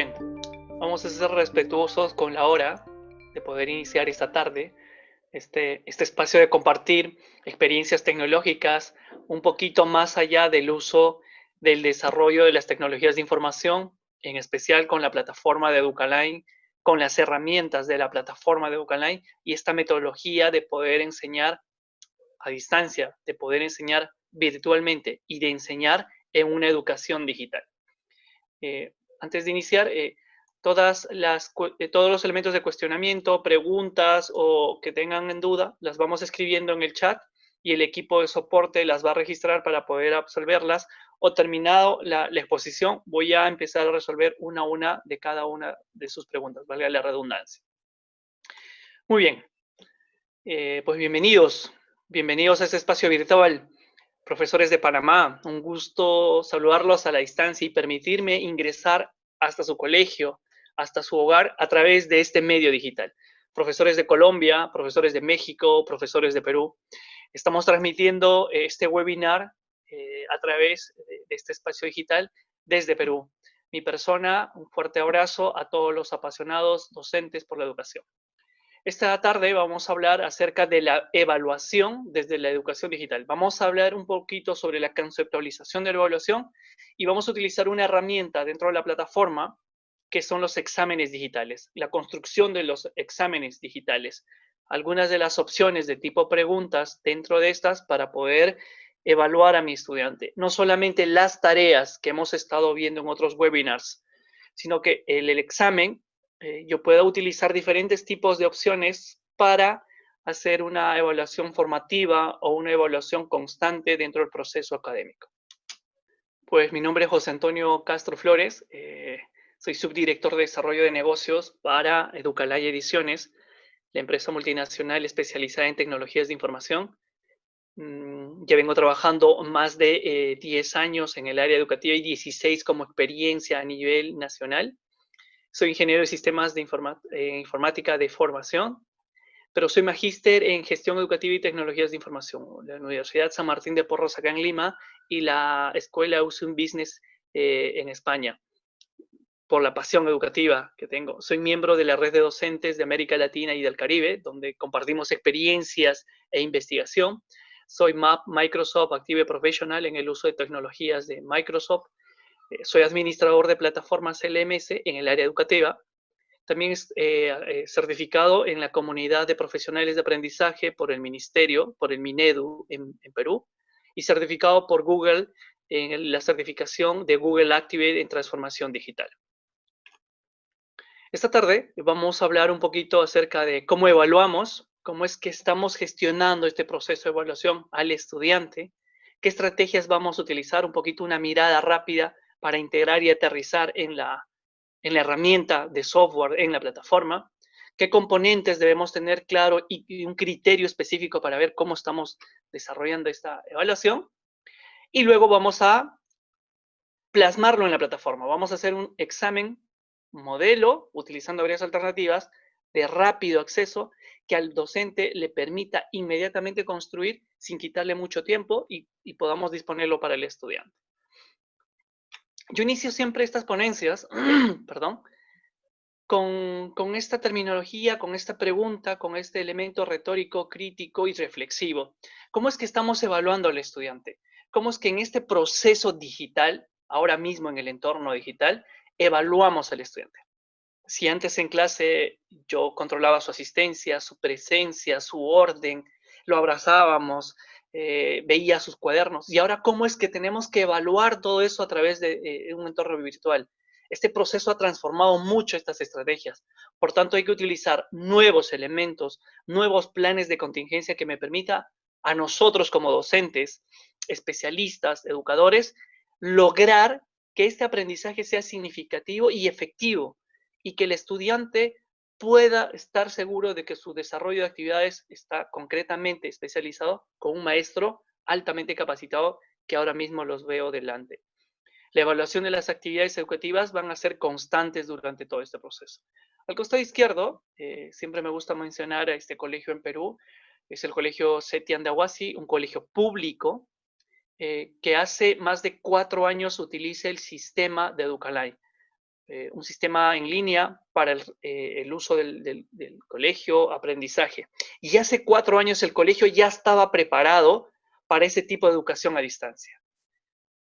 bien, vamos a ser respetuosos con la hora de poder iniciar esta tarde, este espacio de compartir experiencias tecnológicas un poquito más allá del uso del desarrollo de las tecnologías de información, en especial con la plataforma de Educaline, con las herramientas de la plataforma de Educaline y esta metodología de poder enseñar a distancia, de poder enseñar virtualmente y de enseñar en una educación digital. Antes de iniciar, todos los elementos de cuestionamiento, preguntas o que tengan en duda, las vamos escribiendo en el chat y el equipo de soporte las va a registrar para poder absolverlas. O terminado la exposición, voy a empezar a resolver una a una de cada una de sus preguntas, valga la redundancia. Muy bien, pues bienvenidos a este espacio virtual. Profesores de Panamá, un gusto saludarlos a la distancia y permitirme ingresar hasta su colegio, hasta su hogar a través de este medio digital. Profesores de Colombia, profesores de México, profesores de Perú, estamos transmitiendo este webinar a través de este espacio digital desde Perú. Mi persona, un fuerte abrazo a todos los apasionados docentes por la educación. Esta tarde vamos a hablar acerca de la evaluación desde la educación digital. Vamos a hablar un poquito sobre la conceptualización de la evaluación y vamos a utilizar una herramienta dentro de la plataforma que son los exámenes digitales, la construcción de los exámenes digitales. Algunas de las opciones de tipo preguntas dentro de estas para poder evaluar a mi estudiante. No solamente las tareas que hemos estado viendo en otros webinars, sino que el examen yo pueda utilizar diferentes tipos de opciones para hacer una evaluación formativa o una evaluación constante dentro del proceso académico. Pues mi nombre es José Antonio Castro Flores, soy subdirector de desarrollo de negocios para Educalay Ediciones, la empresa multinacional especializada en tecnologías de información. Ya vengo trabajando más de 10 años en el área educativa y 16 como experiencia a nivel nacional. Soy ingeniero de sistemas de informática de formación, pero soy magíster en gestión educativa y tecnologías de información de la Universidad San Martín de Porres acá en Lima y la Escuela Usum Business en España, por la pasión educativa que tengo. Soy miembro de la red de docentes de América Latina y del Caribe, donde compartimos experiencias e investigación. Soy MAP Microsoft Active Professional en el uso de tecnologías de Microsoft. Soy administrador de plataformas LMS en el área educativa. También es certificado en la comunidad de profesionales de aprendizaje por el Ministerio, por el Minedu en Perú, y certificado por Google en la certificación de Google Activate en transformación digital. Esta tarde vamos a hablar un poquito acerca de cómo evaluamos, cómo es que estamos gestionando este proceso de evaluación al estudiante, qué estrategias vamos a utilizar, un poquito una mirada rápida para integrar y aterrizar en la herramienta de software, en la plataforma, qué componentes debemos tener claro y un criterio específico para ver cómo estamos desarrollando esta evaluación. Y luego vamos a plasmarlo en la plataforma. Vamos a hacer un examen modelo, utilizando varias alternativas, de rápido acceso, que al docente le permita inmediatamente construir sin quitarle mucho tiempo y podamos disponerlo para el estudiante. Yo inicio siempre estas ponencias, perdón, con esta terminología, con esta pregunta, con este elemento retórico, crítico y reflexivo. ¿Cómo es que estamos evaluando al estudiante? ¿Cómo es que en este proceso digital, ahora mismo en el entorno digital, evaluamos al estudiante? Si antes en clase yo controlaba su asistencia, su presencia, su orden, lo abrazábamos, veía sus cuadernos, y ahora cómo es que tenemos que evaluar todo eso a través de un entorno virtual. Este proceso ha transformado mucho estas estrategias. Por tanto, hay que utilizar nuevos elementos, nuevos planes de contingencia que me permita a nosotros como docentes, especialistas, educadores, lograr que este aprendizaje sea significativo y efectivo y que el estudiante pueda estar seguro de que su desarrollo de actividades está concretamente especializado con un maestro altamente capacitado que ahora mismo los veo delante. La evaluación de las actividades educativas van a ser constantes durante todo este proceso. Al costado izquierdo, siempre me gusta mencionar a este colegio en Perú, es el colegio Seti Andahuasi, un colegio público que hace más de 4 años utiliza el sistema de Educalay. un sistema en línea para el uso del colegio, aprendizaje. Y hace 4 años el colegio ya estaba preparado para ese tipo de educación a distancia.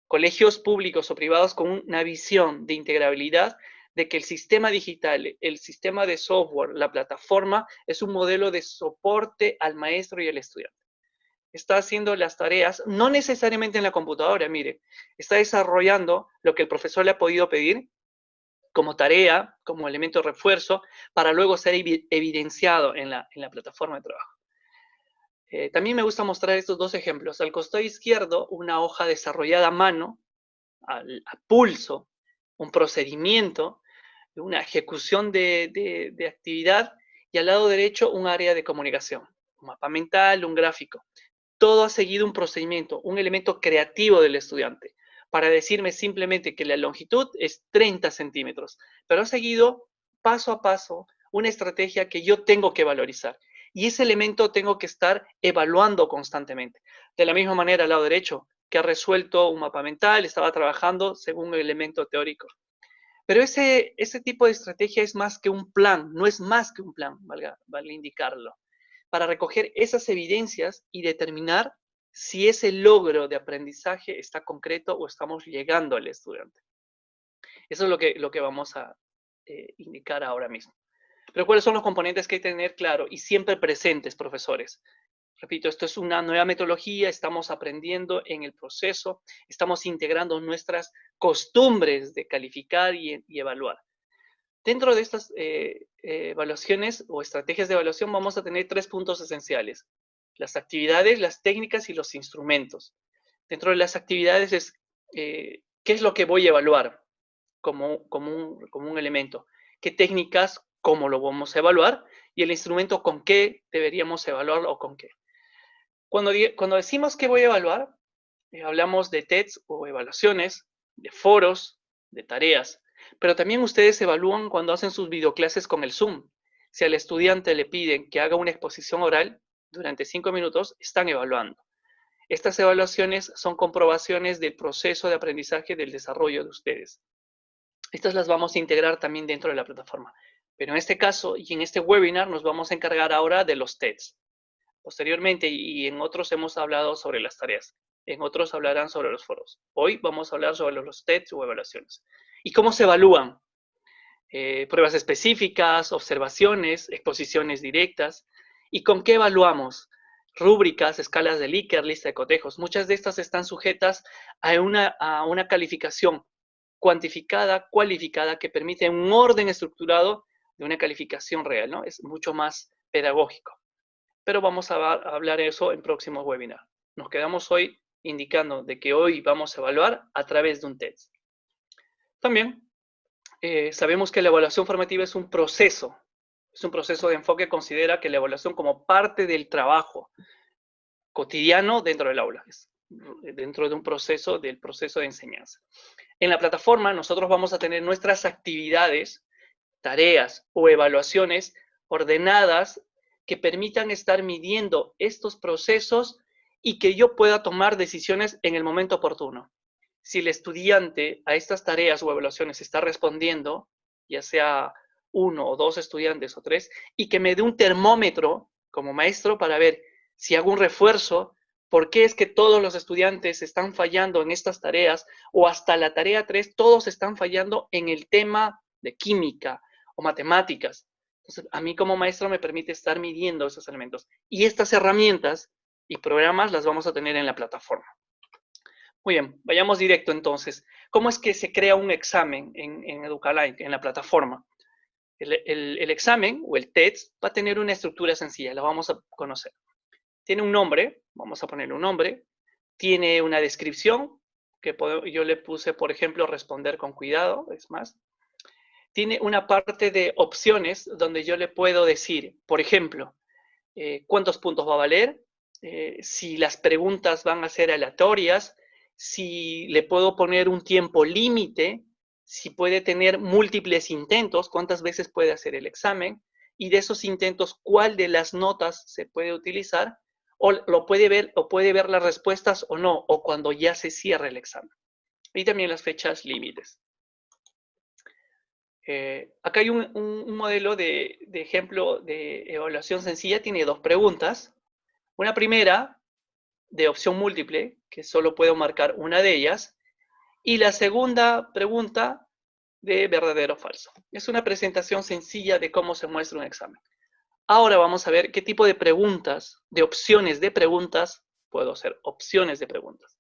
Colegios públicos o privados con una visión de integrabilidad de que el sistema digital, el sistema de software, la plataforma, es un modelo de soporte al maestro y al estudiante. Está haciendo las tareas, no necesariamente en la computadora, mire, está desarrollando lo que el profesor le ha podido pedir como tarea, como elemento de refuerzo, para luego ser evidenciado en la plataforma de trabajo. También me gusta mostrar estos 2 ejemplos. Al costado izquierdo, una hoja desarrollada a mano, a pulso, un procedimiento, una ejecución de actividad, y al lado derecho un área de comunicación, un mapa mental, un gráfico. Todo ha seguido un procedimiento, un elemento creativo del estudiante, para decirme simplemente que la longitud es 30 centímetros, pero ha seguido paso a paso una estrategia que yo tengo que valorizar. Y ese elemento tengo que estar evaluando constantemente. De la misma manera, al lado derecho, que ha resuelto un mapa mental, estaba trabajando según el elemento teórico. Pero ese tipo de estrategia es más que un plan, no es más que un plan, vale indicarlo, para recoger esas evidencias y determinar si ese logro de aprendizaje está concreto o estamos llegando al estudiante. Eso es lo que vamos a indicar ahora mismo. Pero ¿cuáles son los componentes que hay que tener claro y siempre presentes, profesores? Repito, esto es una nueva metodología, estamos aprendiendo en el proceso, estamos integrando nuestras costumbres de calificar y evaluar. Dentro de estas evaluaciones o estrategias de evaluación vamos a tener 3 puntos esenciales: las actividades, las técnicas y los instrumentos. Dentro de las actividades es qué es lo que voy a evaluar como un elemento, qué técnicas, cómo lo vamos a evaluar, y el instrumento con qué deberíamos evaluarlo o con qué. Cuando decimos que voy a evaluar, hablamos de tests o evaluaciones, de foros, de tareas, pero también ustedes evalúan cuando hacen sus videoclases con el Zoom. Si al estudiante le piden que haga una exposición oral durante 5 minutos, están evaluando. Estas evaluaciones son comprobaciones del proceso de aprendizaje del desarrollo de ustedes. Estas las vamos a integrar también dentro de la plataforma. Pero en este caso y en este webinar nos vamos a encargar ahora de los tests. Posteriormente y en otros hemos hablado sobre las tareas. En otros hablarán sobre los foros. Hoy vamos a hablar sobre los tests o evaluaciones. ¿Y cómo se evalúan? Pruebas específicas, observaciones, exposiciones directas. ¿Y con qué evaluamos? Rúbricas, escalas de Likert, lista de cotejos. Muchas de estas están sujetas a una calificación cuantificada, cualificada, que permite un orden estructurado de una calificación real, ¿no? Es mucho más pedagógico. Pero vamos a hablar eso en próximos webinars. Nos quedamos hoy indicando de que hoy vamos a evaluar a través de un test. También sabemos que la evaluación formativa es un proceso de enfoque que considera que la evaluación como parte del trabajo cotidiano dentro del aula, dentro de un proceso, del proceso de enseñanza. En la plataforma nosotros vamos a tener nuestras actividades, tareas o evaluaciones ordenadas que permitan estar midiendo estos procesos y que yo pueda tomar decisiones en el momento oportuno. Si el estudiante a estas tareas o evaluaciones está respondiendo, ya sea 1 o 2 estudiantes o 3, y que me dé un termómetro como maestro para ver si hago un refuerzo, por qué es que todos los estudiantes están fallando en estas tareas, o hasta la tarea 3 todos están fallando en el tema de química o matemáticas. Entonces, a mí como maestro me permite estar midiendo esos elementos. Y estas herramientas y programas las vamos a tener en la plataforma. Muy bien, vayamos directo entonces. ¿Cómo es que se crea un examen en Educalike, en la plataforma? El examen o el test va a tener una estructura sencilla, la vamos a conocer. Tiene un nombre, vamos a ponerle un nombre. Tiene una descripción, que yo le puse, por ejemplo, responder con cuidado, es más. Tiene una parte de opciones donde yo le puedo decir, por ejemplo, cuántos puntos va a valer, si las preguntas van a ser aleatorias, si le puedo poner un tiempo límite, si puede tener múltiples intentos, cuántas veces puede hacer el examen, y de esos intentos, cuál de las notas se puede utilizar, o puede ver las respuestas o no, o cuando ya se cierra el examen. Y también las fechas límites. Acá hay un modelo de ejemplo de evaluación sencilla, tiene dos preguntas. Una primera, de opción múltiple, que solo puedo marcar una de ellas, y la segunda pregunta de verdadero o falso. Es una presentación sencilla de cómo se muestra un examen. Ahora vamos a ver qué tipo de preguntas, de opciones de preguntas, puedo hacer opciones de preguntas.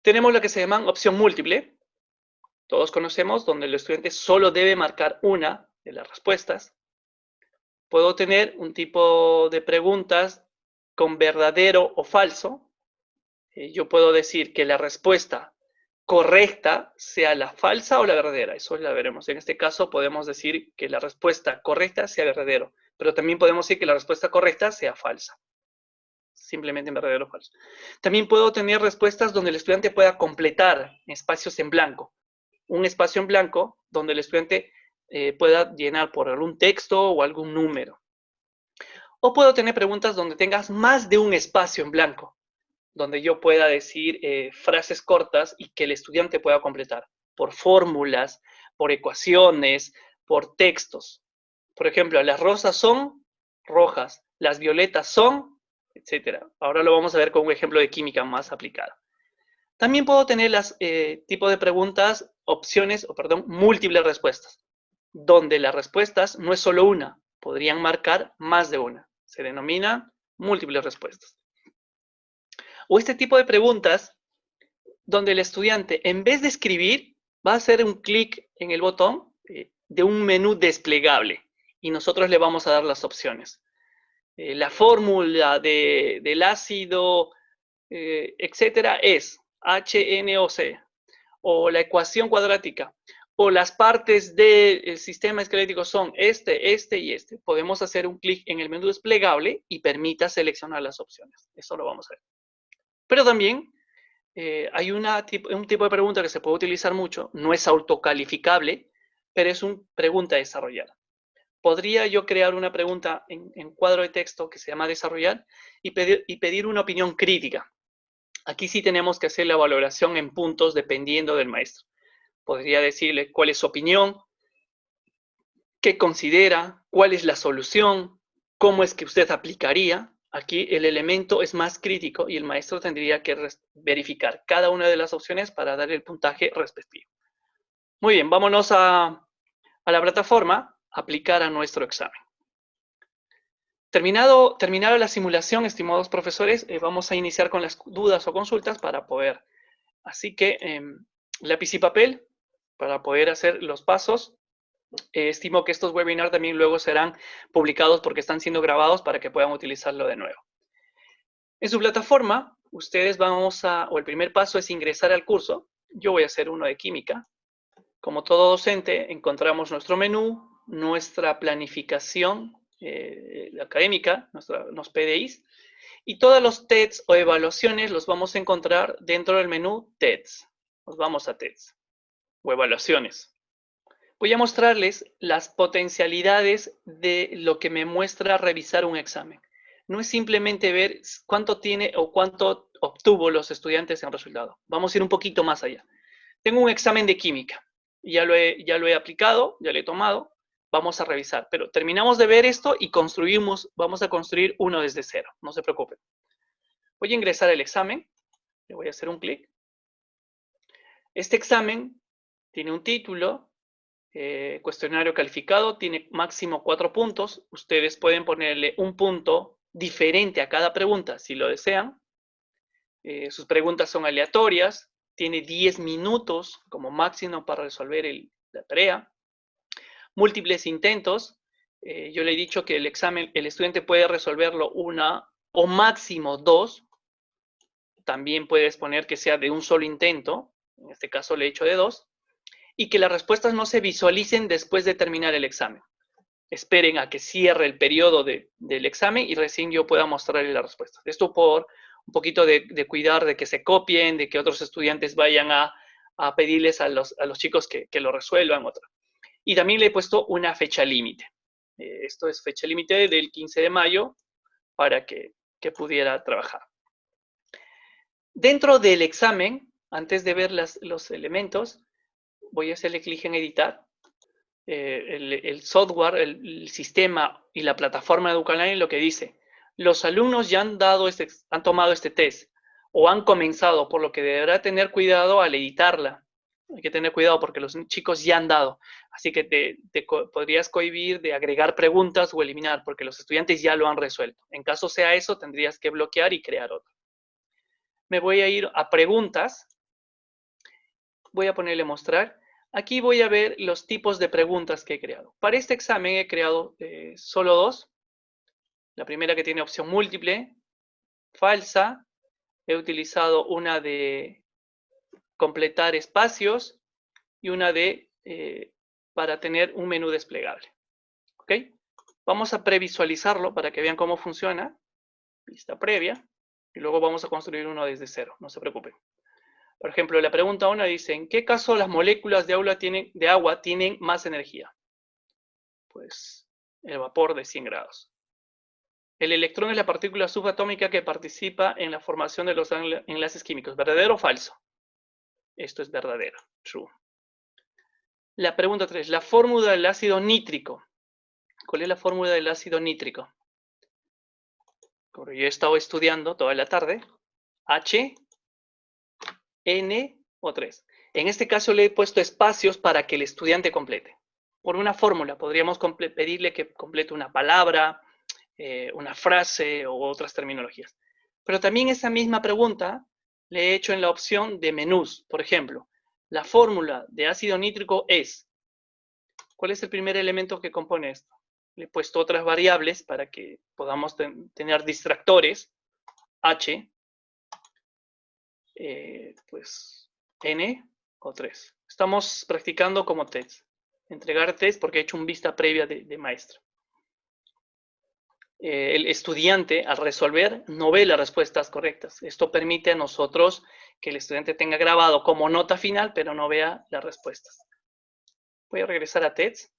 Tenemos lo que se llama opción múltiple. Todos conocemos donde el estudiante solo debe marcar una de las respuestas. Puedo tener un tipo de preguntas con verdadero o falso. Yo puedo decir que la respuesta correcta sea la falsa o la verdadera. Eso la veremos. En este caso podemos decir que la respuesta correcta sea verdadero, pero también podemos decir que la respuesta correcta sea falsa. Simplemente en verdadero o falso. También puedo tener respuestas donde el estudiante pueda completar espacios en blanco. Un espacio en blanco donde el estudiante pueda llenar por algún texto o algún número. O puedo tener preguntas donde tengas más de un espacio en blanco, donde yo pueda decir frases cortas y que el estudiante pueda completar por fórmulas, por ecuaciones, por textos. Por ejemplo, las rosas son rojas, las violetas son, etc. Ahora lo vamos a ver con un ejemplo de química más aplicada. También puedo tener las tipo de preguntas, opciones, múltiples respuestas, donde las respuestas no es solo una, podrían marcar más de una. Se denomina múltiples respuestas. O este tipo de preguntas, donde el estudiante, en vez de escribir, va a hacer un clic en el botón de un menú desplegable y nosotros le vamos a dar las opciones. La fórmula del ácido, etcétera, es HNO-C, o la ecuación cuadrática, o las partes del sistema esquelético son este y este. Podemos hacer un clic en el menú desplegable y permita seleccionar las opciones. Eso lo vamos a ver. Pero también hay un tipo de pregunta que se puede utilizar mucho, no es autocalificable, pero es una pregunta a desarrollar. Podría yo crear una pregunta en cuadro de texto que se llama desarrollar y pedir una opinión crítica. Aquí sí tenemos que hacer la valoración en puntos dependiendo del maestro. Podría decirle cuál es su opinión, qué considera, cuál es la solución, cómo es que usted aplicaría. Aquí el elemento es más crítico y el maestro tendría que verificar cada una de las opciones para dar el puntaje respectivo. Muy bien, vámonos a la plataforma, aplicar a nuestro examen. Terminada la simulación, estimados profesores, vamos a iniciar con las dudas o consultas para poder. Así que lápiz y papel para poder hacer los pasos. Estimo que estos webinars también luego serán publicados porque están siendo grabados para que puedan utilizarlo de nuevo. En su plataforma, ustedes o el primer paso es ingresar al curso. Yo voy a hacer uno de química. Como todo docente, encontramos nuestro menú, nuestra planificación académica, los PDIs, y todos los TEDs o evaluaciones los vamos a encontrar dentro del menú TEDs. Nos vamos a TEDs o evaluaciones. Voy a mostrarles las potencialidades de lo que me muestra revisar un examen. No es simplemente ver cuánto tiene o cuánto obtuvo los estudiantes en resultado. Vamos a ir un poquito más allá. Tengo un examen de química. Ya lo he aplicado, ya lo he tomado. Vamos a revisar. Pero terminamos de ver esto y vamos a construir uno desde cero. No se preocupen. Voy a ingresar al examen. Le voy a hacer un clic. Este examen tiene un título, cuestionario calificado, tiene máximo 4 puntos. Ustedes pueden ponerle un punto diferente a cada pregunta si lo desean. Sus preguntas son aleatorias. Tiene 10 minutos como máximo para resolver la tarea. Múltiples intentos. Yo le he dicho que el examen, el estudiante puede resolverlo una o máximo 2. También puedes poner que sea de un solo intento. En este caso le he hecho de 2. Y que las respuestas no se visualicen después de terminar el examen. Esperen a que cierre el periodo del examen y recién yo pueda mostrarles las respuestas. Esto por un poquito de cuidar de que se copien, de que otros estudiantes vayan a pedirles a los chicos que lo resuelvan. Y también le he puesto una fecha límite. Esto es fecha límite del 15 de mayo para que pudiera trabajar. Dentro del examen, antes de ver los elementos, voy a hacerle clic en editar. El software, el sistema y la plataforma de Educaline lo que dice, los alumnos ya han tomado este test o han comenzado, por lo que deberá tener cuidado al editarla. Hay que tener cuidado porque los chicos ya han dado, así que te podrías cohibir de agregar preguntas o eliminar porque los estudiantes ya lo han resuelto. En caso sea eso, tendrías que bloquear y crear otro. Me voy a ir a preguntas. Voy a ponerle mostrar. Aquí voy a ver los tipos de preguntas que he creado. Para este examen he creado solo dos. La primera que tiene opción múltiple, falsa. He utilizado una de completar espacios y una de para tener un menú desplegable. ¿Ok? Vamos a previsualizarlo para que vean cómo funciona. Vista previa. Y luego vamos a construir uno desde cero. No se preocupen. Por ejemplo, la pregunta 1 dice, ¿en qué caso las moléculas de agua tienen más energía? Pues el vapor de 100 grados. El electrón es la partícula subatómica que participa en la formación de los enlaces químicos. ¿Verdadero o falso? Esto es verdadero, true. La pregunta 3, la fórmula del ácido nítrico. ¿Cuál es la fórmula del ácido nítrico? Como yo he estado estudiando toda la tarde, HNO3. En este caso le he puesto espacios para que el estudiante complete. Por una fórmula, podríamos pedirle que complete una palabra, una frase o otras terminologías. Pero también esa misma pregunta le he hecho en la opción de menús. Por ejemplo, la fórmula de ácido nítrico es, ¿cuál es el primer elemento que compone esto? Le he puesto otras variables para que podamos tener distractores. H, pues N o 3. Estamos practicando como test. Entregar test porque he hecho un vista previa de maestro. El estudiante, al resolver, no ve las respuestas correctas. Esto permite a nosotros que el estudiante tenga grabado como nota final, pero no vea las respuestas. Voy a regresar a TEDS.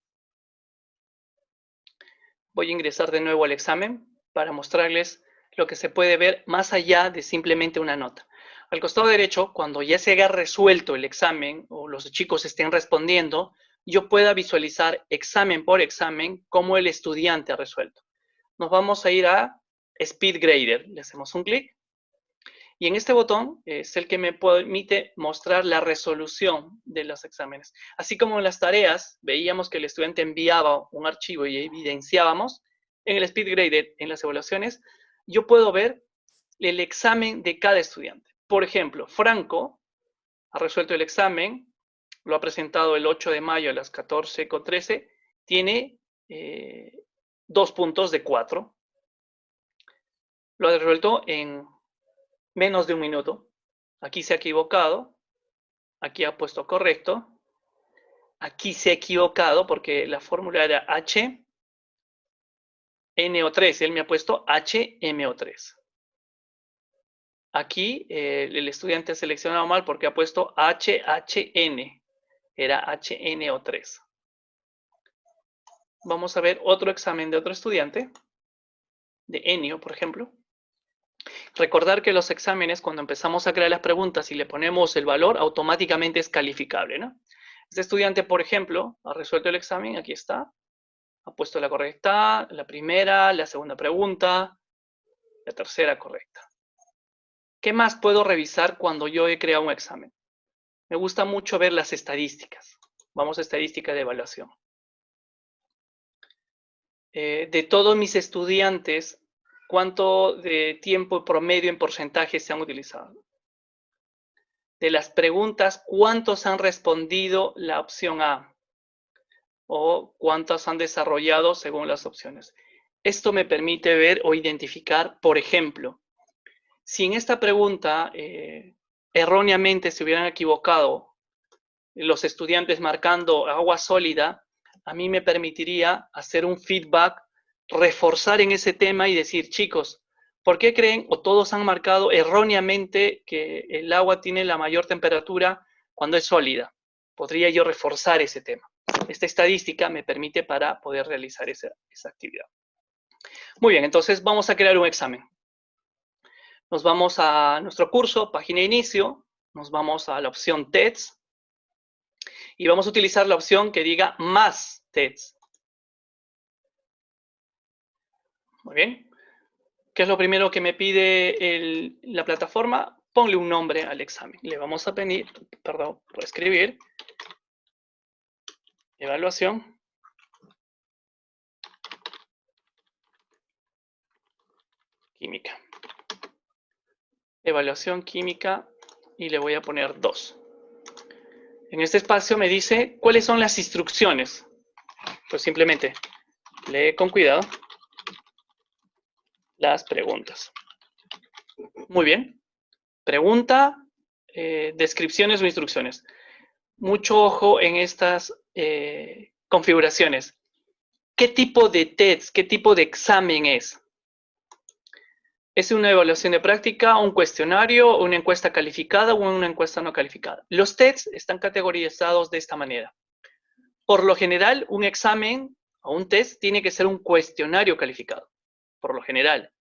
Voy a ingresar de nuevo al examen para mostrarles lo que se puede ver más allá de simplemente una nota. Al costado derecho, cuando ya se haya resuelto el examen o los chicos estén respondiendo, yo pueda visualizar examen por examen cómo el estudiante ha resuelto. Nos vamos a ir a Speed Grader. Le hacemos un clic. Y en este botón es el que me permite mostrar la resolución de los exámenes. Así como en las tareas veíamos que el estudiante enviaba un archivo y evidenciábamos, en el Speed Grader, en las evaluaciones, yo puedo ver el examen de cada estudiante. Por ejemplo, Franco ha resuelto el examen, lo ha presentado el 8 de mayo a las 14:13, tiene 2 puntos de 4. Lo ha resuelto en menos de un minuto. Aquí se ha equivocado. Aquí ha puesto correcto. Aquí se ha equivocado porque la fórmula era HNO3. Él me ha puesto HMO3. Aquí el estudiante ha seleccionado mal porque ha puesto HHN. Era HNO3. Vamos a ver otro examen de otro estudiante. De Enio, por ejemplo. Recordar que los exámenes, cuando empezamos a crear las preguntas y le ponemos el valor, automáticamente es calificable, ¿no? Este estudiante, por ejemplo, ha resuelto el examen, aquí está, ha puesto la correcta, la primera, la segunda pregunta, la tercera correcta. ¿Qué más puedo revisar cuando yo he creado un examen? Me gusta mucho ver las estadísticas. Vamos a estadística de evaluación. De todos mis estudiantes, ¿cuánto de tiempo promedio en porcentaje se han utilizado? De las preguntas, ¿cuántos han respondido la opción A? O cuántos han desarrollado según las opciones. Esto me permite ver o identificar, por ejemplo, si en esta pregunta erróneamente se hubieran equivocado los estudiantes marcando agua sólida, a mí me permitiría hacer un feedback, reforzar en ese tema y decir, chicos, ¿por qué creen o todos han marcado erróneamente que el agua tiene la mayor temperatura cuando es sólida? Podría yo reforzar ese tema. Esta estadística me permite para poder realizar esa actividad. Muy bien, entonces vamos a crear un examen. Nos vamos a nuestro curso, página de inicio, nos vamos a la opción TEDS Y vamos a utilizar la opción que diga más TEDs. Muy bien. ¿Qué es lo primero que me pide la plataforma? Ponle un nombre al examen. Le vamos a pedir, perdón, por escribir, evaluación química. Evaluación química y le voy a poner 2. En este espacio me dice cuáles son las instrucciones. Pues simplemente lee con cuidado las preguntas. Muy bien. Pregunta, descripciones o instrucciones. Mucho ojo en estas configuraciones. ¿Qué tipo de test, qué tipo de examen es? ¿Es una evaluación de práctica, un cuestionario, una encuesta calificada o una encuesta no calificada? Los tests están categorizados de esta manera. Por lo general, un examen o un test tiene que ser un cuestionario calificado, por lo general.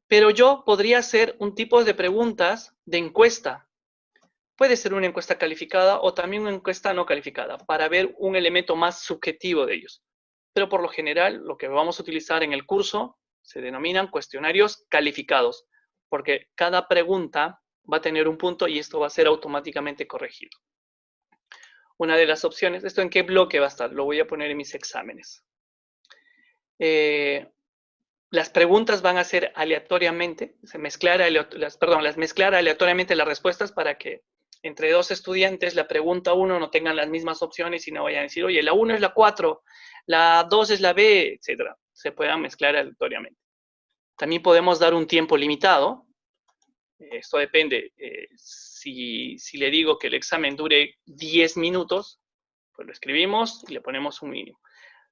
Pero yo podría hacer un tipo de preguntas de encuesta. Puede ser una encuesta calificada o también una encuesta no calificada, para ver un elemento más subjetivo de ellos. Pero por lo general, lo que vamos a utilizar en el curso se denominan cuestionarios calificados, porque cada pregunta va a tener un punto y esto va a ser automáticamente corregido. Una de las opciones, ¿esto en qué bloque va a estar? Lo voy a poner en mis exámenes. Las preguntas van a ser aleatoriamente, mezclar aleatoriamente las respuestas para que entre dos estudiantes la pregunta 1 no tengan las mismas opciones y no vayan a decir, oye, la 1 es la 4, la 2 es la B, etc. Se puedan mezclar aleatoriamente. También podemos dar un tiempo limitado. Esto depende. Si le digo que el examen dure 10 minutos, pues lo escribimos y le ponemos un mínimo.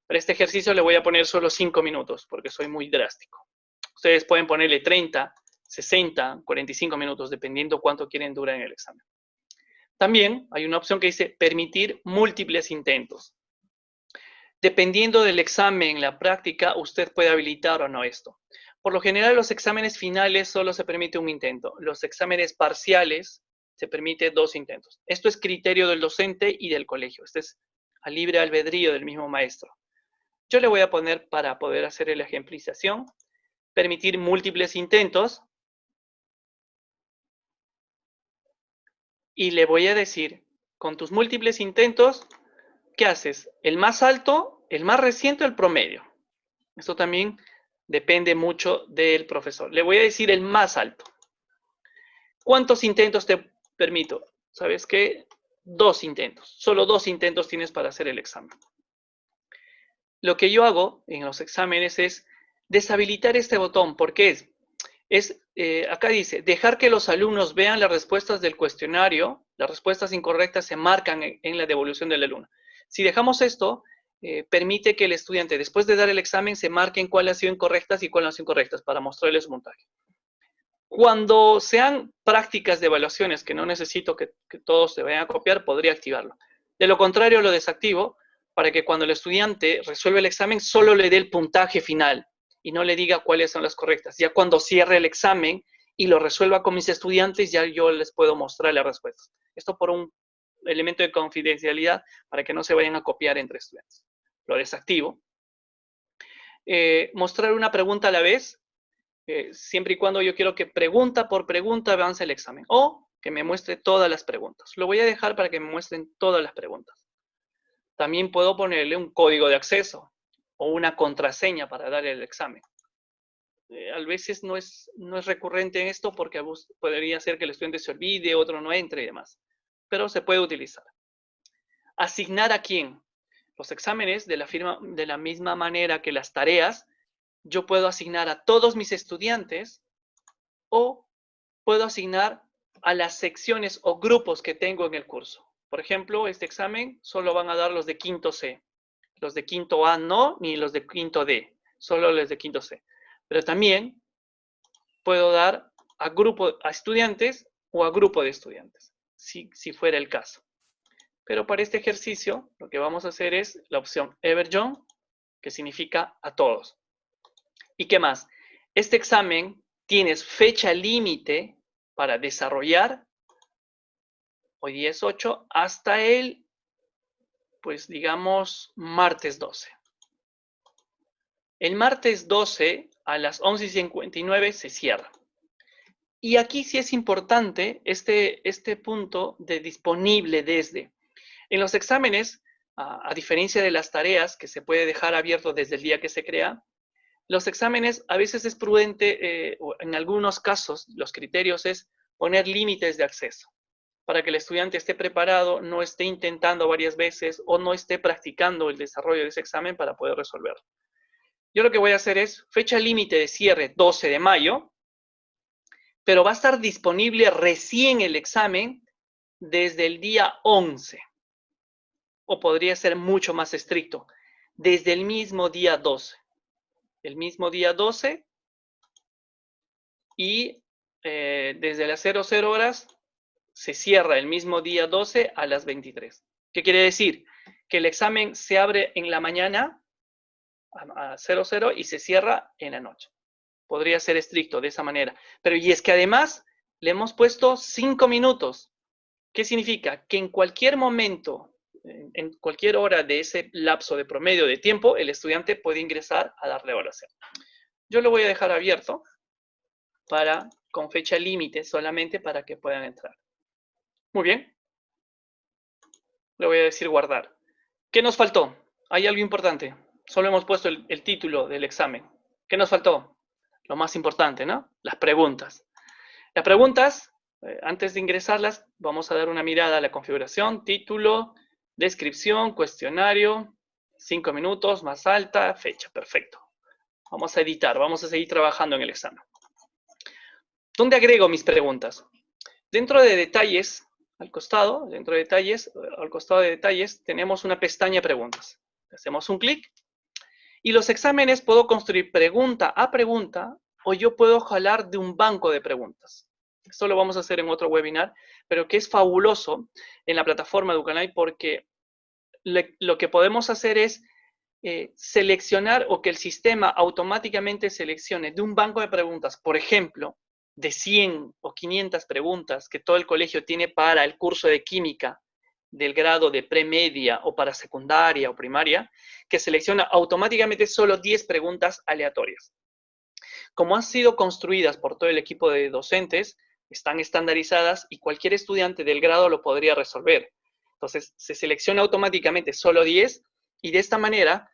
Para este ejercicio le voy a poner solo 5 minutos, porque soy muy drástico. Ustedes pueden ponerle 30, 60, 45 minutos, dependiendo cuánto quieren durar en el examen. También hay una opción que dice permitir múltiples intentos. Dependiendo del examen, la práctica, usted puede habilitar o no esto. Por lo general, los exámenes finales solo se permite un intento. Los exámenes parciales se permite 2 intentos. Esto es criterio del docente y del colegio. Este es a libre albedrío del mismo maestro. Yo le voy a poner, para poder hacer la ejemplización, permitir múltiples intentos. Y le voy a decir, con tus múltiples intentos, ¿qué haces? ¿El más alto, el más reciente o el promedio? Esto también depende mucho del profesor. Le voy a decir el más alto. ¿Cuántos intentos te permito? ¿Sabes qué? 2 intentos. Solo 2 intentos tienes para hacer el examen. Lo que yo hago en los exámenes es deshabilitar este botón. ¿Por qué? Acá dice, dejar que los alumnos vean las respuestas del cuestionario. Las respuestas incorrectas se marcan en la devolución del alumno. Si dejamos esto, permite que el estudiante, después de dar el examen, se marquen cuáles han sido incorrectas y cuáles han sido incorrectas para mostrarles su montaje. Cuando sean prácticas de evaluaciones que no necesito que todos se vayan a copiar, podría activarlo. De lo contrario, lo desactivo para que cuando el estudiante resuelva el examen, solo le dé el puntaje final y no le diga cuáles son las correctas. Ya cuando cierre el examen y lo resuelva con mis estudiantes, ya yo les puedo mostrar las respuestas. Esto por un elemento de confidencialidad para que no se vayan a copiar entre estudiantes. Lo desactivo. Mostrar una pregunta a la vez, siempre y cuando yo quiero que pregunta por pregunta avance el examen, o que me muestre todas las preguntas. Lo voy a dejar para que me muestren todas las preguntas. También puedo ponerle un código de acceso o una contraseña para dar el examen. A veces no es recurrente en esto porque podría ser que el estudiante se olvide, otro no entre y demás. Pero se puede utilizar. ¿Asignar a quién? Los exámenes, de la misma manera que las tareas, yo puedo asignar a todos mis estudiantes o puedo asignar a las secciones o grupos que tengo en el curso. Por ejemplo, este examen solo van a dar los de quinto C. Los de quinto A no, ni los de quinto D, solo los de quinto C. Pero también puedo dar a estudiantes o a grupo de estudiantes, si fuera el caso. Pero para este ejercicio, lo que vamos a hacer es la opción Everyone, que significa a todos. ¿Y qué más? Este examen tienes fecha límite para desarrollar, hoy día es 8, hasta el pues digamos martes 12. El martes 12 a las 11:59 se cierra. Y aquí sí es importante este punto de disponible desde. En los exámenes, a diferencia de las tareas que se puede dejar abierto desde el día que se crea, los exámenes a veces es prudente, o en algunos casos los criterios es poner límites de acceso para que el estudiante esté preparado, no esté intentando varias veces o no esté practicando el desarrollo de ese examen para poder resolverlo. Yo lo que voy a hacer es fecha límite de cierre 12 de mayo, pero va a estar disponible recién el examen desde el día 11. O podría ser mucho más estricto, desde el mismo día 12. El mismo día 12 y desde las 00 horas se cierra el mismo día 12 a las 23. ¿Qué quiere decir? Que el examen se abre en la mañana a 00 y se cierra en la noche. Podría ser estricto de esa manera. Pero y es que además le hemos puesto 5 minutos. ¿Qué significa? Que en cualquier momento, en cualquier hora de ese lapso de promedio de tiempo, el estudiante puede ingresar a darle evaluación. Yo lo voy a dejar abierto con fecha límite solamente para que puedan entrar. Muy bien. Le voy a decir guardar. ¿Qué nos faltó? Hay algo importante. Solo hemos puesto el título del examen. ¿Qué nos faltó? Lo más importante, ¿no? Las preguntas. Las preguntas, antes de ingresarlas, vamos a dar una mirada a la configuración, título, descripción, cuestionario, 5 minutos, más alta, fecha. Perfecto. Vamos a editar, vamos a seguir trabajando en el examen. ¿Dónde agrego mis preguntas? Dentro de detalles, al costado, al costado de detalles, tenemos una pestaña preguntas. Hacemos un clic y los exámenes puedo construir pregunta a pregunta o yo puedo jalar de un banco de preguntas. Esto lo vamos a hacer en otro webinar, pero que es fabuloso en la plataforma Educanay porque lo que podemos hacer es seleccionar o que el sistema automáticamente seleccione de un banco de preguntas, por ejemplo, de 100 o 500 preguntas que todo el colegio tiene para el curso de química del grado de premedia o para secundaria o primaria, que selecciona automáticamente solo 10 preguntas aleatorias. Como han sido construidas por todo el equipo de docentes, están estandarizadas y cualquier estudiante del grado lo podría resolver. Entonces, se selecciona automáticamente solo 10 y de esta manera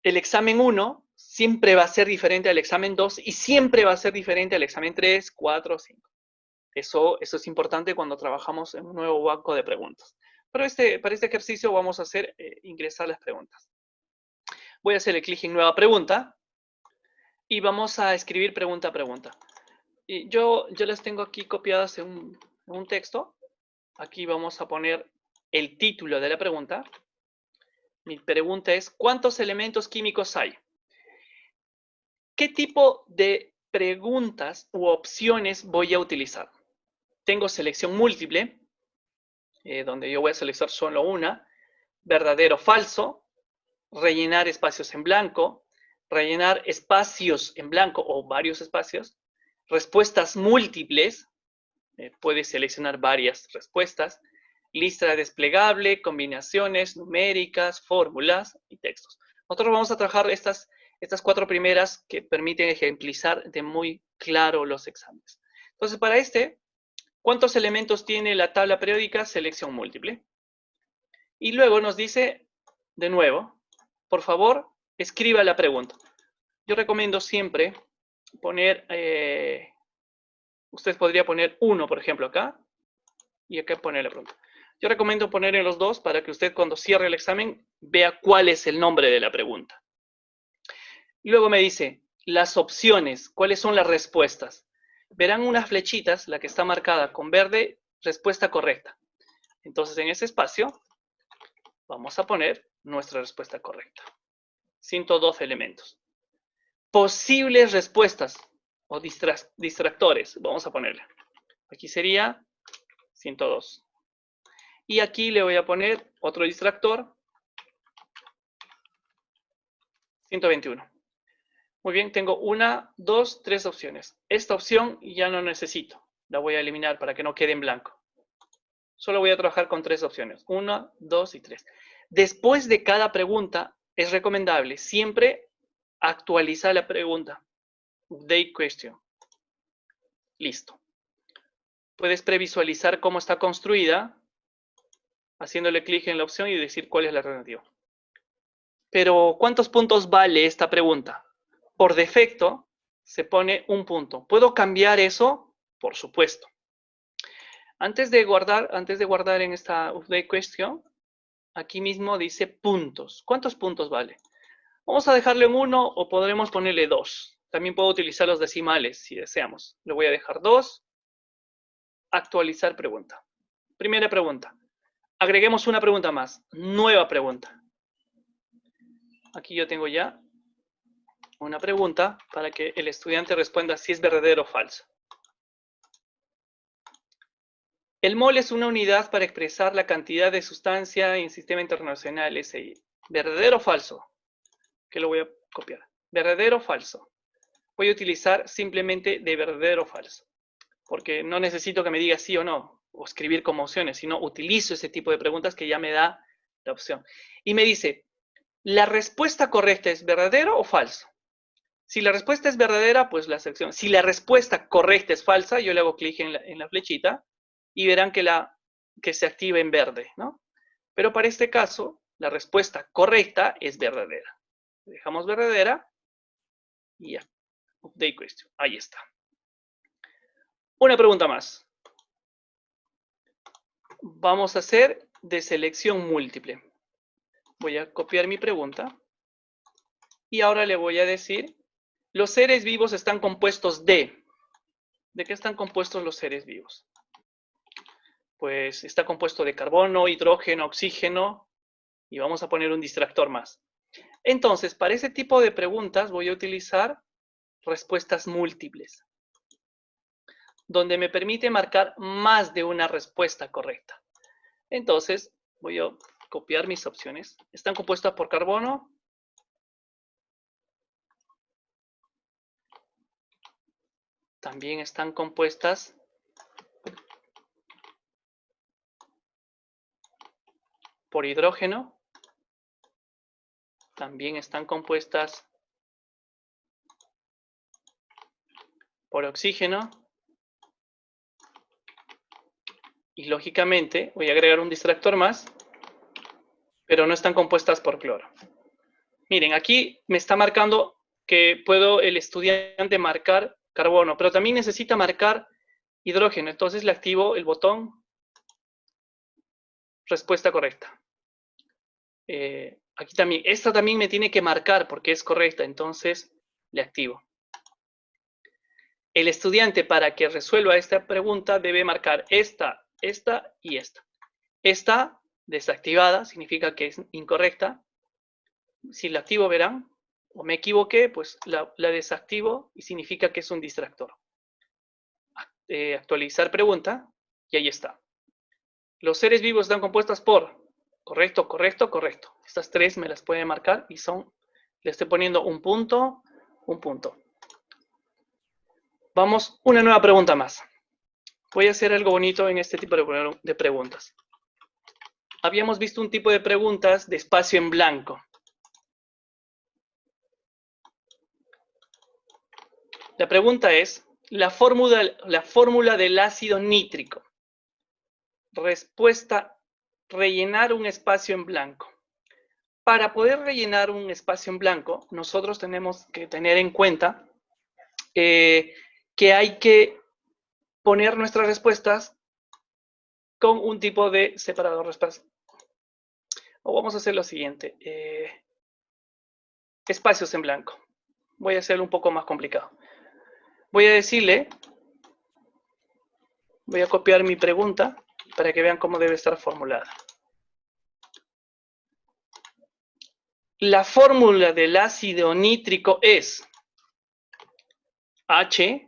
el examen 1 siempre va a ser diferente al examen 2 y siempre va a ser diferente al examen 3, 4, 5. Eso es importante cuando trabajamos en un nuevo banco de preguntas. Pero para este ejercicio vamos a hacer ingresar las preguntas. Voy a hacerle clic en nueva pregunta y vamos a escribir pregunta a pregunta. Y yo las tengo aquí copiadas en un texto. Aquí vamos a poner el título de la pregunta. Mi pregunta es, ¿cuántos elementos químicos hay? ¿Qué tipo de preguntas u opciones voy a utilizar? Tengo selección múltiple, donde yo voy a seleccionar solo una, verdadero o falso, rellenar espacios en blanco, rellenar espacios en blanco o varios espacios, respuestas múltiples, puedes seleccionar varias respuestas, lista desplegable, combinaciones numéricas, fórmulas y textos. Nosotros vamos a trabajar estas 4 primeras que permiten ejemplizar de muy claro los exámenes. Entonces, para ¿cuántos elementos tiene la tabla periódica? Selección múltiple. Y luego nos dice, de nuevo, por favor, escriba la pregunta. Yo recomiendo siempre poner, usted podría poner 1, por ejemplo, acá, y acá poner la pregunta. Yo recomiendo poner en los dos para que usted cuando cierre el examen vea cuál es el nombre de la pregunta. Y luego me dice, las opciones, ¿cuáles son las respuestas? Verán unas flechitas, la que está marcada con verde, respuesta correcta. Entonces en ese espacio vamos a poner nuestra respuesta correcta. 112 elementos. Posibles respuestas o distractores, vamos a ponerle. Aquí sería 102. Y aquí le voy a poner otro distractor, 121. Muy bien, tengo 1, 2, 3 opciones. Esta opción ya no necesito. La voy a eliminar para que no quede en blanco. Solo voy a trabajar con 3 opciones. 1, 2 y 3. Después de cada pregunta, es recomendable siempre actualizar la pregunta. Update question. Listo. Puedes previsualizar cómo está construida, haciéndole clic en la opción y decir cuál es la alternativa. Pero, ¿cuántos puntos vale esta pregunta? Por defecto, se pone 1 punto. ¿Puedo cambiar eso? Por supuesto. Antes de guardar en esta update question, aquí mismo dice puntos. ¿Cuántos puntos vale? Vamos a dejarle en 1 o podremos ponerle 2. También puedo utilizar los decimales si deseamos. Le voy a dejar 2. Actualizar pregunta. Primera pregunta. Agreguemos una pregunta más. Nueva pregunta. Aquí yo tengo ya una pregunta para que el estudiante responda si es verdadero o falso. El mol es una unidad para expresar la cantidad de sustancia en Sistema Internacional SI. ¿Verdadero o falso? Que lo voy a copiar. ¿Verdadero o falso? Voy a utilizar simplemente de verdadero o falso. Porque no necesito que me diga sí o no, o escribir como opciones, sino utilizo ese tipo de preguntas que ya me da la opción. Y me dice, ¿la respuesta correcta es verdadero o falso? Si la respuesta es verdadera, pues la selección. Si la respuesta correcta es falsa, yo le hago clic en la flechita y verán que se activa en verde, ¿no? Pero para este caso, la respuesta correcta es verdadera. Dejamos verdadera y ya. Update question. Ahí está. Una pregunta más. Vamos a hacer de selección múltiple. Voy a copiar mi pregunta. Y ahora le voy a decir, los seres vivos están compuestos de... ¿De qué están compuestos los seres vivos? Pues está compuesto de carbono, hidrógeno, oxígeno, y vamos a poner un distractor más. Entonces, para ese tipo de preguntas voy a utilizar respuestas múltiples, donde me permite marcar más de una respuesta correcta. Entonces, voy a copiar mis opciones. Están compuestas por carbono, también están compuestas por hidrógeno, también están compuestas por oxígeno, y lógicamente voy a agregar un distractor más, pero no están compuestas por cloro. Miren, aquí me está marcando que puedo el estudiante marcar carbono, pero también necesita marcar hidrógeno. Entonces le activo el botón respuesta correcta. Aquí también, esta también me tiene que marcar porque es correcta, entonces le activo. El estudiante, para que resuelva esta pregunta, debe marcar esta, esta y esta. Esta desactivada significa que es incorrecta. Si la activo, verán, o me equivoqué, pues la desactivo y significa que es un distractor. Actualizar pregunta, y ahí está. Los seres vivos están compuestos por correcto, correcto, correcto. Estas 3 me las puede marcar y son, le estoy poniendo un punto, un punto. Vamos, una nueva pregunta más. Voy a hacer algo bonito en este tipo de preguntas. Habíamos visto un tipo de preguntas de espacio en blanco. La pregunta es, la fórmula del ácido nítrico. Respuesta, rellenar un espacio en blanco. Para poder rellenar un espacio en blanco, nosotros tenemos que tener en cuenta que hay que poner nuestras respuestas con un tipo de separador de espacio. O vamos a hacer lo siguiente. Espacios en blanco. Voy a hacerlo un poco más complicado. Voy a decirle, voy a copiar mi pregunta para que vean cómo debe estar formulada. La fórmula del ácido nítrico es HNO3.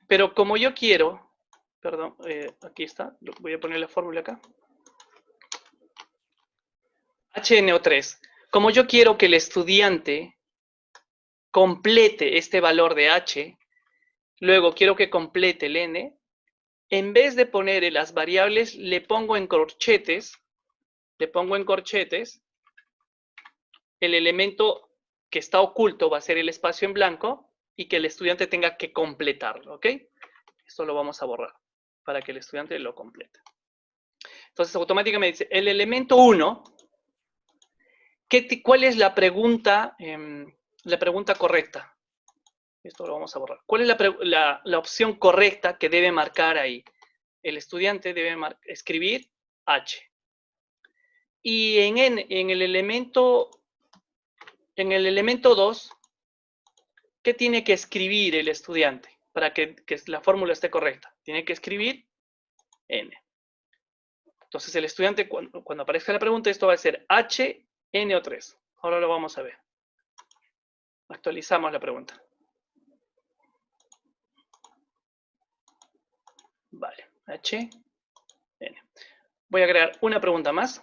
Pero como yo quiero, perdón, aquí está, voy a poner la fórmula acá. HNO3. Como yo quiero que el estudiante complete este valor de H, Luego quiero que complete el n. En vez de poner en las variables, le pongo en corchetes el elemento que está oculto va a ser el espacio en blanco y que el estudiante tenga que completarlo, ¿ok? Esto lo vamos a borrar para que el estudiante lo complete. Entonces, automáticamente dice, el elemento 1, ¿cuál es la pregunta correcta? Esto lo vamos a borrar. ¿Cuál es la opción correcta que debe marcar ahí? El estudiante debe escribir H. Y en el elemento 2, ¿qué tiene que escribir el estudiante para que la fórmula esté correcta? Tiene que escribir N. Entonces el estudiante, cuando aparezca la pregunta, esto va a ser H, N o 3. Ahora lo vamos a ver. Actualizamos la pregunta. Vale, H, N. Voy a agregar una pregunta más.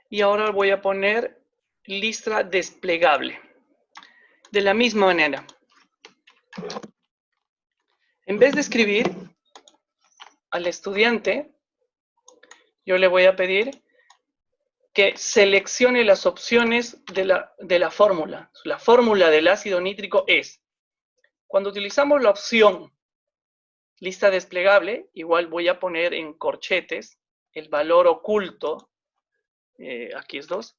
Y ahora voy a poner lista desplegable. De la misma manera. En vez de escribir al estudiante, yo le voy a pedir que seleccione las opciones de la fórmula. La fórmula del ácido nítrico es, cuando utilizamos la opción lista desplegable, igual voy a poner en corchetes el valor oculto, aquí es 2,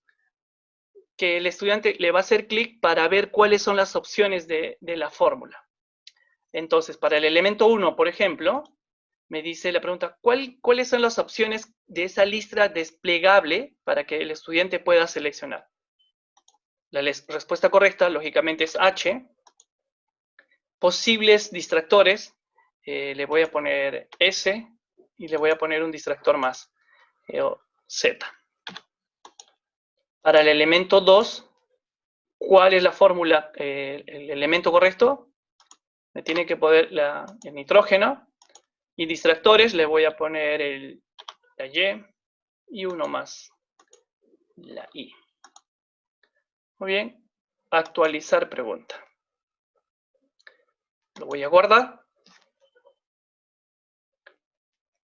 que el estudiante le va a hacer clic para ver cuáles son las opciones de la fórmula. Entonces, para el elemento 1, por ejemplo, me dice la pregunta, ¿cuáles son las opciones de esa lista desplegable para que el estudiante pueda seleccionar? La respuesta correcta, lógicamente, es H. Posibles distractores, le voy a poner S y le voy a poner un distractor más, Z. Para el elemento 2, ¿cuál es la fórmula? El elemento correcto, me tiene que poner el nitrógeno. Y distractores le voy a poner la Y y uno más, la I. Muy bien, actualizar pregunta. Lo voy a guardar.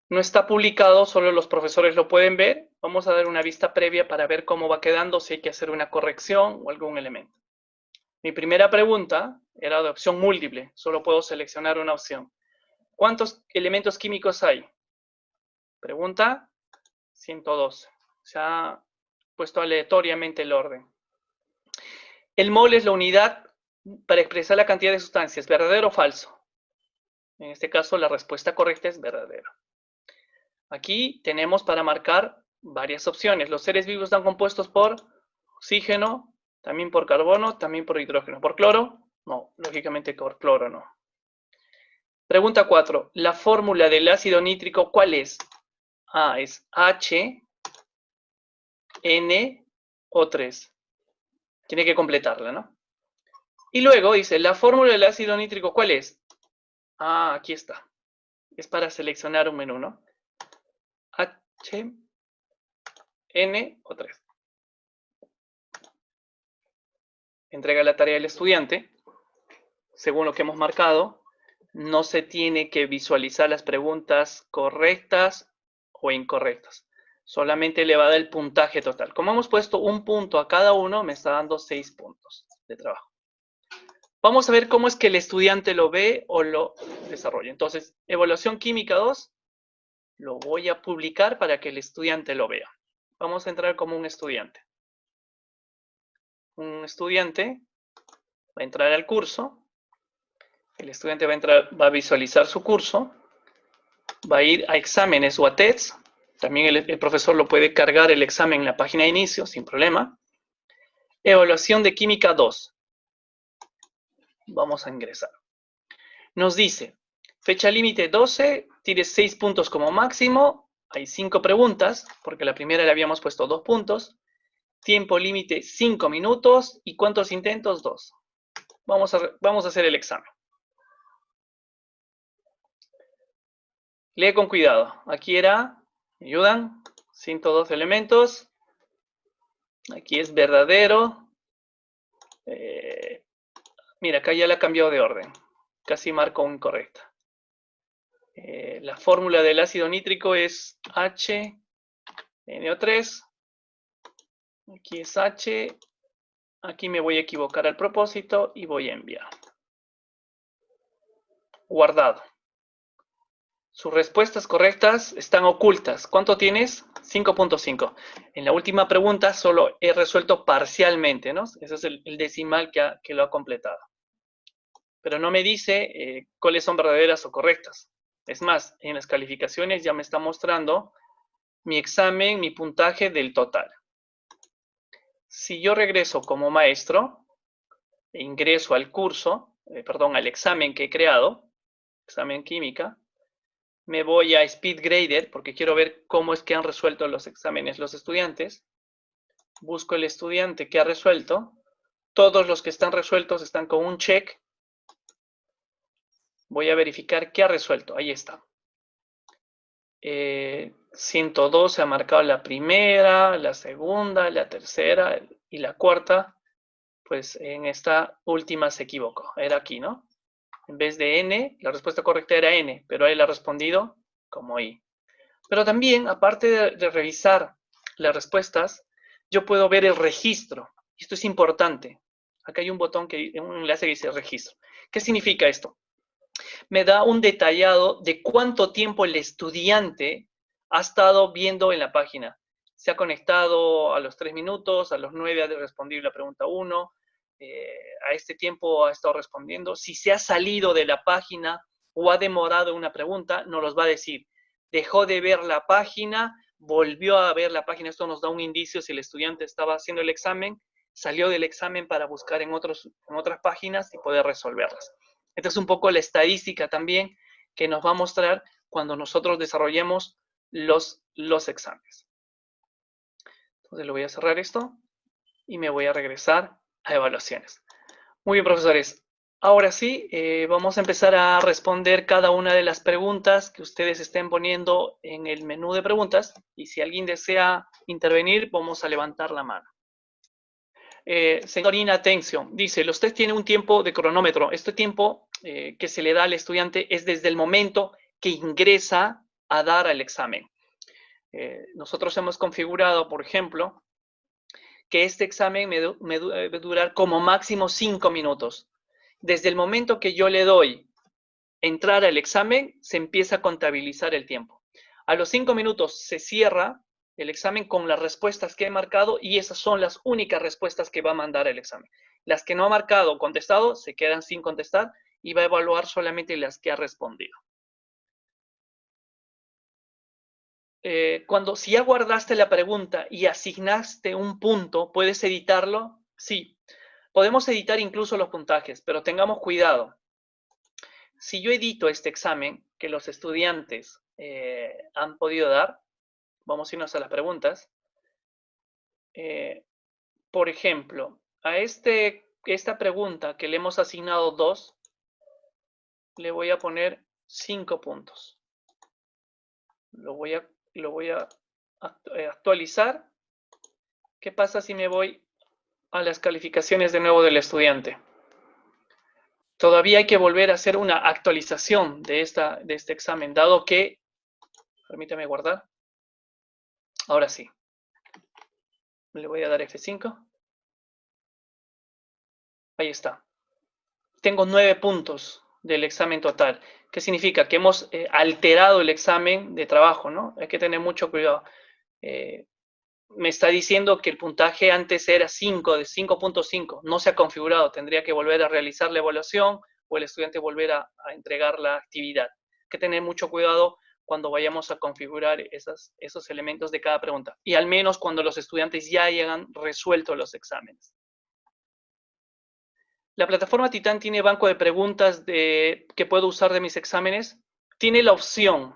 No está publicado, solo los profesores lo pueden ver. Vamos a dar una vista previa para ver cómo va quedando, si hay que hacer una corrección o algún elemento. Mi primera pregunta era de opción múltiple, solo puedo seleccionar una opción. ¿Cuántos elementos químicos hay? Pregunta 112. Se ha puesto aleatoriamente el orden. El mol es la unidad para expresar la cantidad de sustancias, ¿verdadero o falso? En este caso, la respuesta correcta es verdadero. Aquí tenemos para marcar varias opciones. Los seres vivos están compuestos por oxígeno, también por carbono, también por hidrógeno. ¿Por cloro? No, lógicamente por cloro no. Pregunta 4. La fórmula del ácido nítrico, ¿cuál es? A es H, N o 3. Tiene que completarla, ¿no? Y luego dice, la fórmula del ácido nítrico, ¿cuál es? Ah, aquí está. Es para seleccionar un menú, ¿no? H, N o 3. Entrega la tarea al estudiante. Según lo que hemos marcado, no se tiene que visualizar las preguntas correctas o incorrectas. Solamente le va a dar el puntaje total. Como hemos puesto un punto a cada uno, me está dando 6 puntos de trabajo. Vamos a ver cómo es que el estudiante lo ve o lo desarrolla. Entonces, evaluación química 2, lo voy a publicar para que el estudiante lo vea. Vamos a entrar como un estudiante. Un estudiante va a entrar al curso. El estudiante va a visualizar su curso. Va a ir a exámenes o a tests. También el profesor lo puede cargar el examen en la página de inicio, sin problema. Evaluación de química 2. Vamos a ingresar. Nos dice, fecha límite 12, tienes 6 puntos como máximo. Hay 5 preguntas, porque la primera le habíamos puesto 2 puntos. Tiempo límite 5 minutos. ¿Y cuántos intentos? 2. Vamos a hacer el examen. Lee con cuidado. Aquí era, ¿me ayudan? 102 elementos. Aquí es verdadero. Mira, acá ya la ha cambiado de orden. casi marco incorrecta. La fórmula del ácido nítrico es HNO3. Aquí es H. Aquí me voy a equivocar al propósito y voy a enviar. Guardado. Sus respuestas correctas están ocultas. ¿Cuánto tienes? 5.5. En la última pregunta solo he resuelto parcialmente, ¿no? Ese es el decimal que lo ha completado. Pero no me dice cuáles son verdaderas o correctas. Es más, en las calificaciones ya me está mostrando mi examen, mi puntaje del total. Si yo regreso como maestro, e ingreso al curso, al examen que he creado, examen química, me voy a SpeedGrader porque quiero ver cómo es que han resuelto los exámenes los estudiantes. Busco el estudiante que ha resuelto. Todos los que están resueltos están con un check. Voy a verificar qué ha resuelto. Ahí está. 102 se ha marcado la primera, la segunda, la tercera y la cuarta. Pues en esta última se equivocó. Era aquí, ¿no? En vez de N, la respuesta correcta era N, pero él ha respondido como I. Pero también, aparte de revisar las respuestas, yo puedo ver el registro. Esto es importante. Acá hay un botón, un enlace que dice registro. ¿Qué significa esto? Me da un detallado de cuánto tiempo el estudiante ha estado viendo en la página. Se ha conectado a los 3 minutos, a los 9 ha respondido la pregunta 1, a este tiempo ha estado respondiendo. Si se ha salido de la página o ha demorado una pregunta, nos los va a decir. Dejó de ver la página, volvió a ver la página. Esto nos da un indicio si el estudiante estaba haciendo el examen, salió del examen para buscar en otras páginas y poder resolverlas. Esta es un poco la estadística también que nos va a mostrar cuando nosotros desarrollemos los exámenes. Entonces, le voy a cerrar esto y me voy a regresar a evaluaciones. Muy bien, profesores. Ahora sí, vamos a empezar a responder cada una de las preguntas que ustedes estén poniendo en el menú de preguntas. Y si alguien desea intervenir, vamos a levantar la mano. Señorina, atención. Dice, usted tiene un tiempo de cronómetro. Este tiempo que se le da al estudiante es desde el momento que ingresa a dar el examen. Nosotros hemos configurado, por ejemplo, que este examen me debe durar como máximo 5 minutos. Desde el momento que yo le doy entrar al examen, se empieza a contabilizar el tiempo. A los 5 minutos se cierra el examen con las respuestas que he marcado y esas son las únicas respuestas que va a mandar el examen. Las que no ha marcado o contestado se quedan sin contestar y va a evaluar solamente las que ha respondido. Si ya guardaste la pregunta y asignaste un punto, ¿puedes editarlo? Sí. Podemos editar incluso los puntajes, pero tengamos cuidado. Si yo edito este examen que los estudiantes han podido dar, vamos a irnos a las preguntas. Por ejemplo, a esta pregunta que le hemos asignado 2, le voy a poner 5 puntos. Lo voy a actualizar. ¿Qué pasa si me voy a las calificaciones de nuevo del estudiante? Todavía hay que volver a hacer una actualización de este examen, dado que, permítame guardar, ahora sí, le voy a dar F5, ahí está. Tengo 9 puntos del examen total. ¿Qué significa? Que hemos alterado el examen de trabajo, ¿no? Hay que tener mucho cuidado. Me está diciendo que el puntaje antes era 5, de 5.5, no se ha configurado, tendría que volver a realizar la evaluación o el estudiante volver a entregar la actividad. Hay que tener mucho cuidado cuando vayamos a configurar esos elementos de cada pregunta, y al menos cuando los estudiantes ya hayan resuelto los exámenes. La plataforma Titán tiene banco de preguntas que puedo usar de mis exámenes. Tiene la opción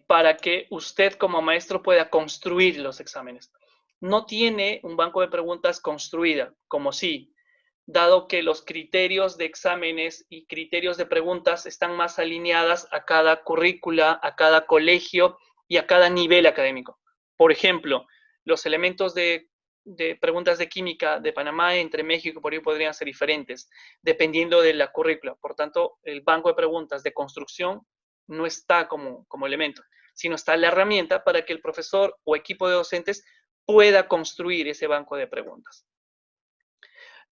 para que usted como maestro pueda construir los exámenes. No tiene un banco de preguntas construida, como sí, dado que los criterios de exámenes y criterios de preguntas están más alineadas a cada currícula, a cada colegio y a cada nivel académico. Por ejemplo, los elementos de de preguntas de química de Panamá entre México y por ahí podrían ser diferentes, dependiendo de la currícula. Por tanto, el banco de preguntas de construcción no está como elemento, sino está la herramienta para que el profesor o equipo de docentes pueda construir ese banco de preguntas.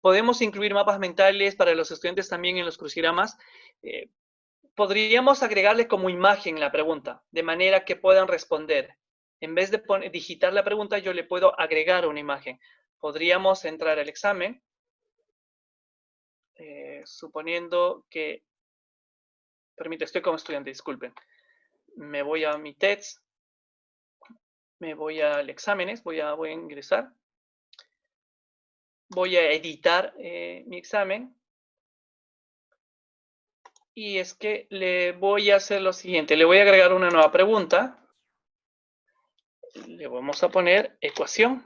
Podemos incluir mapas mentales para los estudiantes también en los crucigramas. Podríamos agregarle como imagen la pregunta, de manera que puedan responder. En vez de digitar la pregunta, yo le puedo agregar una imagen. Podríamos entrar al examen, suponiendo que, permite, estoy como estudiante, disculpen. Me voy a mi text, me voy al exámenes, voy a ingresar. Voy a editar mi examen. Y es que le voy a hacer lo siguiente, le voy a agregar una nueva pregunta. Le vamos a poner ecuación.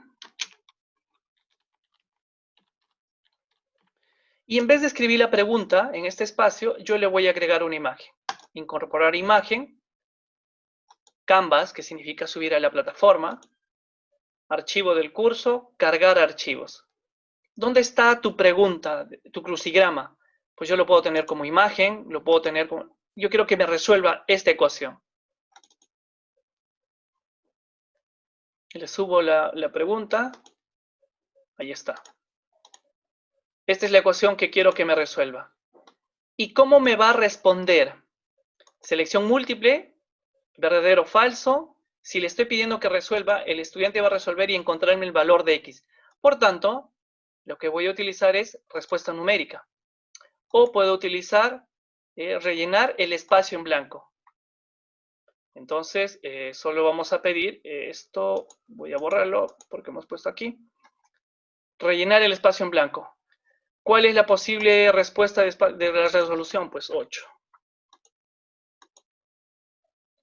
Y en vez de escribir la pregunta en este espacio, yo le voy a agregar una imagen. Incorporar imagen, Canvas, que significa subir a la plataforma, archivo del curso, cargar archivos. ¿Dónde está tu pregunta, tu crucigrama? Pues yo lo puedo tener como imagen, lo puedo tener como... Yo quiero que me resuelva esta ecuación. Le subo la pregunta. Ahí está. Esta es la ecuación que quiero que me resuelva. ¿Y cómo me va a responder? Selección múltiple, verdadero o falso. Si le estoy pidiendo que resuelva, el estudiante va a resolver y encontrarme el valor de X. Por tanto, lo que voy a utilizar es respuesta numérica. O puedo utilizar rellenar el espacio en blanco. Entonces, solo vamos a pedir esto, voy a borrarlo porque hemos puesto aquí. Rellenar el espacio en blanco. ¿Cuál es la posible respuesta de la resolución? Pues 8.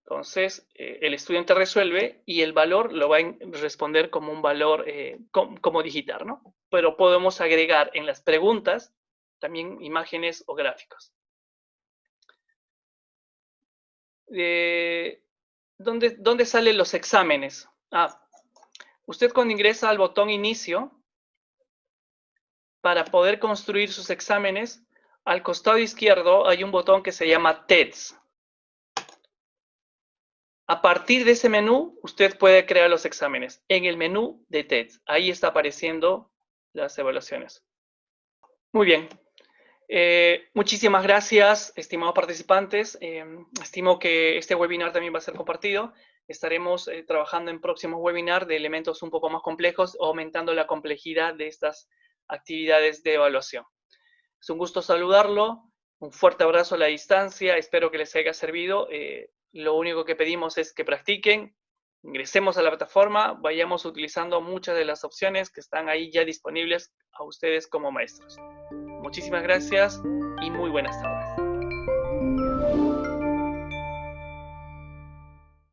Entonces, el estudiante resuelve y el valor lo va a responder como un valor, como digitar, ¿no? Pero podemos agregar en las preguntas también imágenes o gráficos. ¿Dónde salen los exámenes? Usted cuando ingresa al botón inicio, para poder construir sus exámenes, al costado izquierdo hay un botón que se llama TEDS. A partir de ese menú, usted puede crear los exámenes. En el menú de TEDS, ahí está apareciendo las evaluaciones. Muy bien. Muchísimas gracias, estimados participantes. Estimo que este webinar también va a ser compartido. Estaremos trabajando en próximos webinars de elementos un poco más complejos, aumentando la complejidad de estas actividades de evaluación. Es un gusto saludarlo. Un fuerte abrazo a la distancia. Espero que les haya servido. Lo único que pedimos es que practiquen, ingresemos a la plataforma, vayamos utilizando muchas de las opciones que están ahí ya disponibles a ustedes como maestros. Muchísimas gracias y muy buenas tardes.